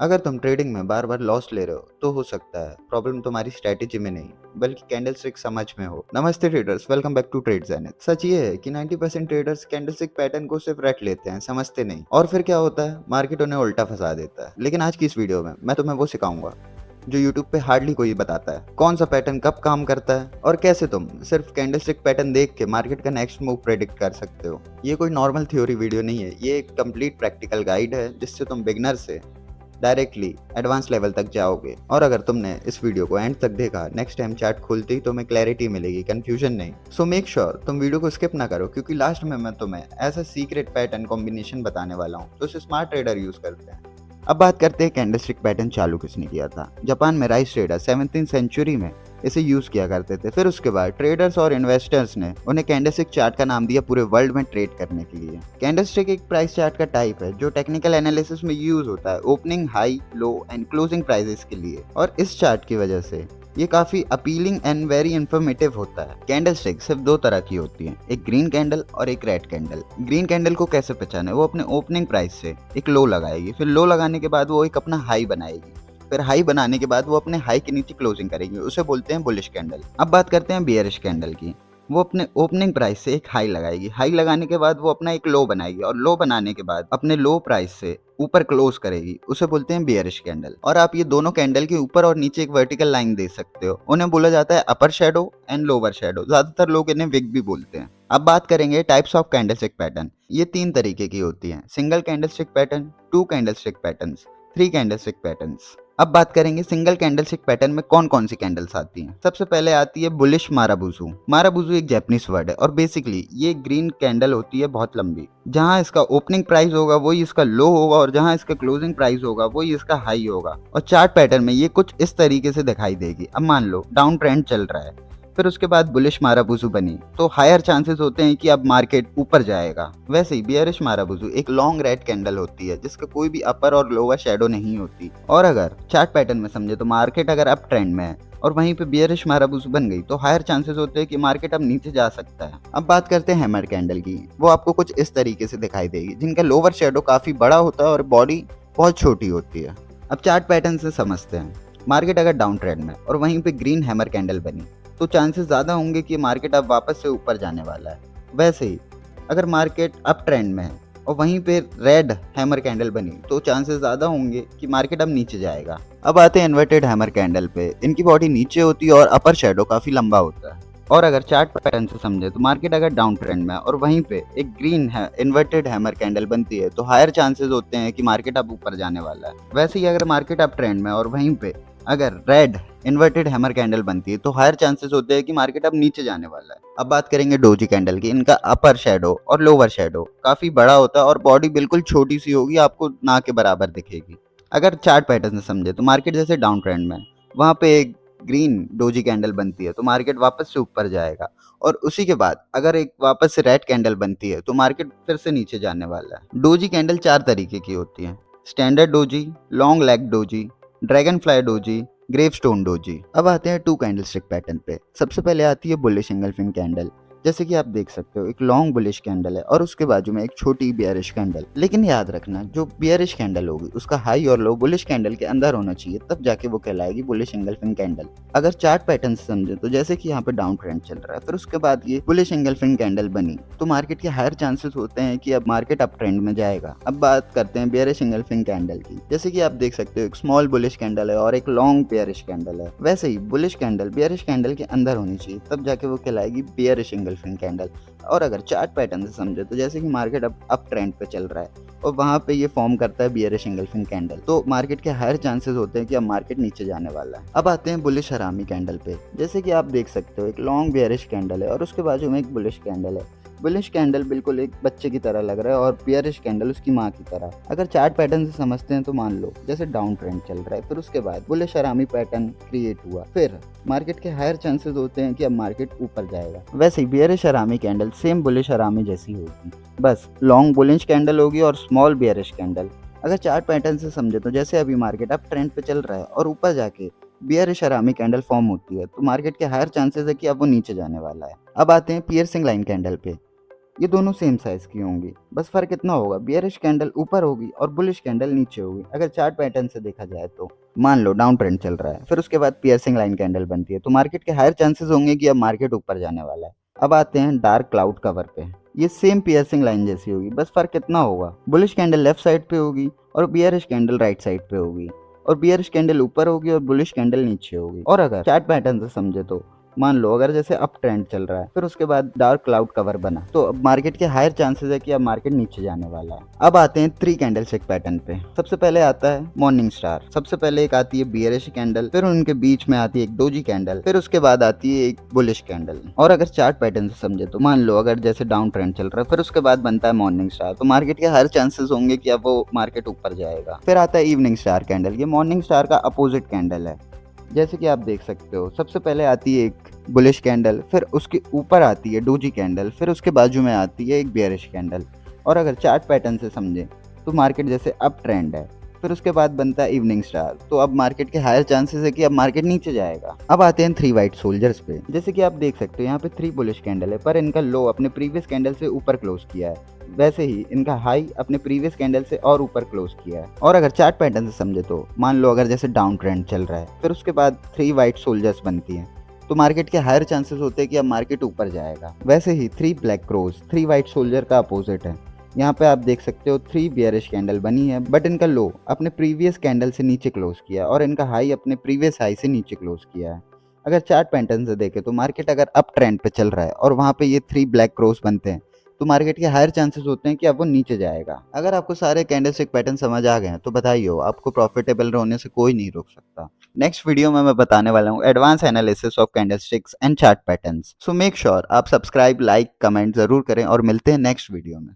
अगर तुम ट्रेडिंग में बार बार लॉस ले रहे हो तो हो सकता है प्रॉब्लम तुम्हारी स्ट्रैटेजी में नहीं बल्कि कैंडलस्टिक समझ में हो। नमस्ते traders, welcome back to Trade Zenith. सच ये है कि 90% ट्रेडर्स कैंडलस्टिक पैटर्न को सिर्फ रट लेते हैं, समझते नहीं, और फिर क्या होता है, मार्केट उन्हें उल्टा फंसा देता है। लेकिन आज की इस वीडियो में मैं तुम्हें वो सिखाऊंगा जो यूट्यूब पे हार्डली कोई बताता है। कौन सा पैटर्न कब काम करता है और कैसे तुम सिर्फ कैंडलस्टिक पैटर्न देख के मार्केट का नेक्स्ट मूव प्रेडिक्ट कर सकते हो। ये कोई नॉर्मल थ्योरी वीडियो नहीं है, ये एक कंप्लीट प्रैक्टिकल गाइड है जिससे तुम बिगनर से डायरेक्टली एडवांस लेवल तक जाओगे। और अगर तुमने इस वीडियो को एंड तक देखा, नेक्स्ट टाइम चार्ट खोलते ही तुम्हें क्लैरिटी मिलेगी, कंफ्यूजन नहीं। सो मेक श्योर तुम वीडियो को स्किप ना करो, क्योंकि लास्ट में मैं तुम्हें ऐसा सीक्रेट पैटर्न कॉम्बिनेशन बताने वाला हूँ जो स्मार्ट ट्रेडर यूज करते हैं। अब बात करते हैं कैंडलस्टिक पैटर्न चालू किसने किया था। जापान में राइस ट्रेडर 17th सेंचुरी में इसे यूज किया करते थे। फिर उसके बाद ट्रेडर्स और इन्वेस्टर्स ने उन्हें कैंडलस्टिक चार्ट का नाम दिया पूरे वर्ल्ड में ट्रेड करने के लिए। कैंडलस्टिक एक प्राइस चार्ट का टाइप है जो टेक्निकल एनालिसिस में यूज होता है opening, high, low and closing prices के लिए। और इस चार्ट की वजह से ये काफी अपीलिंग एंड वेरी इंफॉर्मेटिव होता है। कैंडलस्टिक सिर्फ दो तरह की होती है, एक ग्रीन कैंडल और एक रेड कैंडल। ग्रीन कैंडल को कैसे पहचाने, वो अपने ओपनिंग प्राइस से एक लो लगाएगी, फिर लो लगाने के बाद वो एक अपना हाई बनाएगी, फिर हाई बनाने के बाद वो अपने हाई के नीचे क्लोजिंग करेंगे, उसे बोलते हैं बुलिश कैंडल। अब बात करते हैं बियरिश कैंडल की। वो अपने ओपनिंग प्राइस से एक हाई लगाएगी, हाई लगाने के बाद वो अपना एक लो बनाएगी, और लो बनाने के बाद अपने लो प्राइस से ऊपर क्लोज करेगी, उसे बोलते हैं बियरिश कैंडल। और आप ये दोनों कैंडल के ऊपर और नीचे एक वर्टिकल लाइन दे सकते हो, उन्हें बोला जाता है अपर शेडो एंड लोअर शेडो। ज्यादातर लोग इन्हें विग भी बोलते हैं। अब बात करेंगे टाइप्स ऑफ कैंडलस्टिक पैटर्न। ये तीन तरीके की होती हैं, single candlestick pattern, two candlestick patterns, three candlestick patterns. अब बात करेंगे सिंगल कैंडलस्टिक पैटर्न में कौन कौन सी कैंडल्स आती हैं। सबसे पहले आती है बुलिश माराबुजू। माराबुजू एक जैपनीज वर्ड है और बेसिकली ये ग्रीन कैंडल होती है बहुत लंबी। जहां इसका ओपनिंग प्राइस होगा वही इसका लो होगा, और जहां इसका क्लोजिंग प्राइस होगा वही इसका हाई होगा। और चार्ट पैटर्न में ये कुछ इस तरीके से दिखाई देगी। अब मान लो डाउन ट्रेंड चल रहा है, फिर उसके बाद बुलिश माराबुजू बनी, तो हायर चांसेस होते हैं कि अब मार्केट ऊपर जाएगा। वैसे ही बियरिश माराबुजू एक लॉन्ग रेड कैंडल होती है जिसका कोई भी अपर और लोअर शेडो नहीं होती। और अगर चार्ट पैटर्न में समझे तो मार्केट अगर अप ट्रेंड में है और वहीं पे बियरिश माराबुजू बन गई तो हायर चांसेस होते हैं कि मार्केट अब नीचे जा सकता है। अब बात करते हैं हैमर कैंडल की। वो आपको कुछ इस तरीके से दिखाई देगी, जिनका लोअर शेडो काफी बड़ा होता है और बॉडी बहुत छोटी होती है। अब चार्ट पैटर्न से समझते हैं, मार्केट अगर डाउन ट्रेंड में और वहीं पे ग्रीन हैमर कैंडल बनी तो चांसेस ज़्यादा होंगे कि मार्केट अब वापस से ऊपर जाने वाला है। वैसे ही अगर मार्केट अप ट्रेंड में है और वहीं पे रेड हैमर कैंडल बनी तो चांसेस ज़्यादा होंगे कि मार्केट अब नीचे जाएगा। अब आते हैं इन्वर्टेड हैमर कैंडल पे। इनकी बॉडी नीचे होती है और अपर शेडो काफ़ी लंबा होता है। और अगर चार्ट पैटर्न से समझे तो मार्केट अगर डाउन ट्रेंड में है और वहीं पे एक ग्रीन है इन्वर्टेड हैमर कैंडल बनती है तो हायर चांसेस होते हैं कि मार्केट अब ऊपर जाने वाला है। वैसे ही अगर मार्केट अप ट्रेंड में और वहीं पे अगर रेड इन्वर्टेड हैमर कैंडल बनती है तो हायर चांसेस होते हैं कि मार्केट अब नीचे जाने वाला है। अब बात करेंगे डोजी कैंडल की। इनका अपर शेडो और लोअर शेडो काफी बड़ा होता है और बॉडी बिल्कुल छोटी सी होगी, आपको ना के बराबर दिखेगी। अगर चार्ट पैटर्न से समझे तो मार्केट जैसे डाउन ट्रेंड में वहां पे एक ग्रीन डोजी कैंडल बनती है तो मार्केट वापस से ऊपर जाएगा, और उसी के बाद अगर एक वापस से रेड कैंडल बनती है तो मार्केट फिर से नीचे जाने वाला है। डोजी कैंडल चार तरीके की होती है, standard doji, long leg doji, dragon fly doji, gravestone doji. अब आते हैं टू कैंडलस्टिक पैटर्न पे। सबसे पहले आती है बुलिश एंगल्फिंग कैंडल। जैसे कि आप देख सकते हो एक लॉन्ग बुलिश कैंडल है और उसके बाजू में एक छोटी बियरिश कैंडल। लेकिन याद रखना, जो बियरिश कैंडल होगी उसका हाई और लो बुलिश कैंडल के अंदर होना चाहिए, तब जाके वो कहलाएगी बुलिश एंगल्फिंग कैंडल। अगर चार्ट पैटर्न से समझे तो जैसे कि यहाँ पे डाउन ट्रेंड चल रहा है, फिर उसके बाद ये बुलिश एंगल्फिंग कैंडल बनी तो मार्केट के हायर चांसेस होते हैं कि अब मार्केट अप ट्रेंड में जाएगा। अब बात करते हैं बियरिश एंगल्फिंग कैंडल की। जैसे कि आप देख सकते हो एक स्मॉल बुलिश कैंडल है और एक लॉन्ग बियरिश कैंडल है। वैसे ही बुलिश कैंडल बियरिश कैंडल के अंदर होनी चाहिए, तब जाके वो कहलाएगी बियरिश एंगल्फिंग कैंडल। और अगर चार्ट पैटर्न से समझे तो जैसे कि मार्केट अब अप ट्रेंड पे चल रहा है और वहां पे ये फॉर्म करता है बियरिश एंगल्फिंग कैंडल, तो मार्केट के हायर चांसेस होते हैं कि अब मार्केट नीचे जाने वाला है। अब आते हैं बुलिश हरामी कैंडल पे। जैसे कि आप देख सकते हो एक लॉन्ग बियरिश कैंडल है और उसके बाजू में एक बुलिश कैंडल है। बुलिश कैंडल बिल्कुल एक बच्चे की तरह लग रहा है और बियरिश कैंडल उसकी माँ की तरह। अगर चार्ट पैटर्न से समझते हैं तो मान लो जैसे डाउन ट्रेंड चल रहा है, फिर उसके बाद बुलिश हरामी पैटर्न क्रिएट हुआ, फिर मार्केट के हायर चांसेस होते हैं कि अब मार्केट ऊपर जाएगा। वैसे ही बियरिश हरामी कैंडल सेम बुलिश हरामी जैसी होगी, बस लॉन्ग बुलिश कैंडल होगी और स्मॉल बियरिश कैंडल। अगर चार्ट पैटर्न से समझे तो जैसे अभी मार्केट अप ट्रेंड पे चल रहा है और ऊपर जाके बियरिश हरामी कैंडल फॉर्म होती है तो मार्केट के हायर चांसेस है कि अब वो नीचे जाने वाला है। अब आते हैं पियर्सिंग लाइन कैंडल पे। ये दोनों सेम साइज की होंगी, बस फर्क इतना होगा बियरिश कैंडल ऊपर होगी और बुलिश कैंडल नीचे होगी। अगर चार्ट पैटर्न से देखा जाए तो मान लो डाउन ट्रेंड चल रहा है, फिर उसके बाद पियर्सिंग लाइन कैंडल बनती है, तो मार्केट के हायर चांसेस होंगे कि अब मार्केट ऊपर जाने वाला है। अब आते हैं डार्क क्लाउड कवर पे। ये सेम पियर्सिंग लाइन जैसी होगी, बस फर्क कितना होगा, बुलिश कैंडल लेफ्ट साइड पे होगी और बियरिश कैंडल राइट साइड पे होगी, और बियरिश कैंडल ऊपर होगी और बुलिश कैंडल नीचे होगी। और अगर चार्ट पैटर्न से समझे तो मान लो अगर जैसे अप ट्रेंड चल रहा है, फिर उसके बाद डार्क क्लाउड कवर बना, तो अब मार्केट के हायर चांसेस है कि अब मार्केट नीचे जाने वाला है। अब आते हैं 3 कैंडल स्टिक पैटर्न पे। सबसे पहले आता है मॉर्निंग स्टार। सबसे पहले एक आती है बियरिश कैंडल, फिर उनके बीच में आती है एक डोजी कैंडल, फिर उसके बाद आती है एक बुलिश कैंडल। और अगर चार्ट पैटर्न से समझे तो मान लो अगर जैसे डाउन ट्रेंड चल रहा है, फिर उसके बाद बनता है मॉर्निंग स्टार, तो मार्केट के हर चांसेस होंगे कि अब वो मार्केट ऊपर जाएगा। फिर आता है इवनिंग स्टार कैंडल। ये मॉर्निंग स्टार का अपोजिट कैंडल है, जैसे कि आप देख सकते हो। सबसे पहले आती है एक बुलिश कैंडल, फिर उसके ऊपर आती है डोजी कैंडल, फिर उसके बाजू में आती है एक बेयरिश कैंडल। और अगर चार्ट पैटर्न से समझें तो मार्केट जैसे अप ट्रेंड है, फिर उसके बाद बनता है इवनिंग स्टार, तो अब मार्केट के हायर चांसेस है कि अब मार्केट नीचे जाएगा। अब आते हैं 3 वाइट सोल्जर्स पे। जैसे कि आप देख सकते हो यहाँ पे 3 बुलिश कैंडल है, पर इनका लो अपने प्रीवियस कैंडल से ऊपर क्लोज किया है, वैसे ही इनका हाई अपने प्रीवियस कैंडल से और ऊपर क्लोज किया है। और अगर चार्ट पैटर्न से समझे तो मान लो अगर जैसे डाउन ट्रेंड चल रहा है, फिर उसके बाद 3 वाइट सोल्जर्स बनती हैं, तो मार्केट के हायर चांसेस होते हैं कि अब मार्केट ऊपर जाएगा। वैसे ही 3 ब्लैक क्रोज 3 वाइट सोल्जर का अपोजिट है। यहाँ पे आप देख सकते हो 3 बियरिश कैंडल बनी है, बट इनका लो अपने प्रीवियस कैंडल से नीचे क्लोज किया और इनका हाई अपने प्रीवियस हाई से नीचे क्लोज किया है। अगर चार्ट पैटर्न से देखें तो मार्केट अगर अप ट्रेंड पे चल रहा है और वहाँ पे ये 3 ब्लैक क्रोज बनते हैं, तो मार्केट के हायर चांसेस होते हैं कि अब वो नीचे जाएगा। अगर आपको सारे कैंडलस्टिक पैटर्न समझ आ गए हैं तो बधाई हो, आपको प्रॉफिटेबल होने से कोई नहीं रोक सकता। नेक्स्ट वीडियो में मैं बताने वाला हूँ advance analysis of candlesticks and chart patterns. So make sure आप सब्सक्राइब, लाइक, कमेंट जरूर करें और मिलते हैं नेक्स्ट वीडियो में।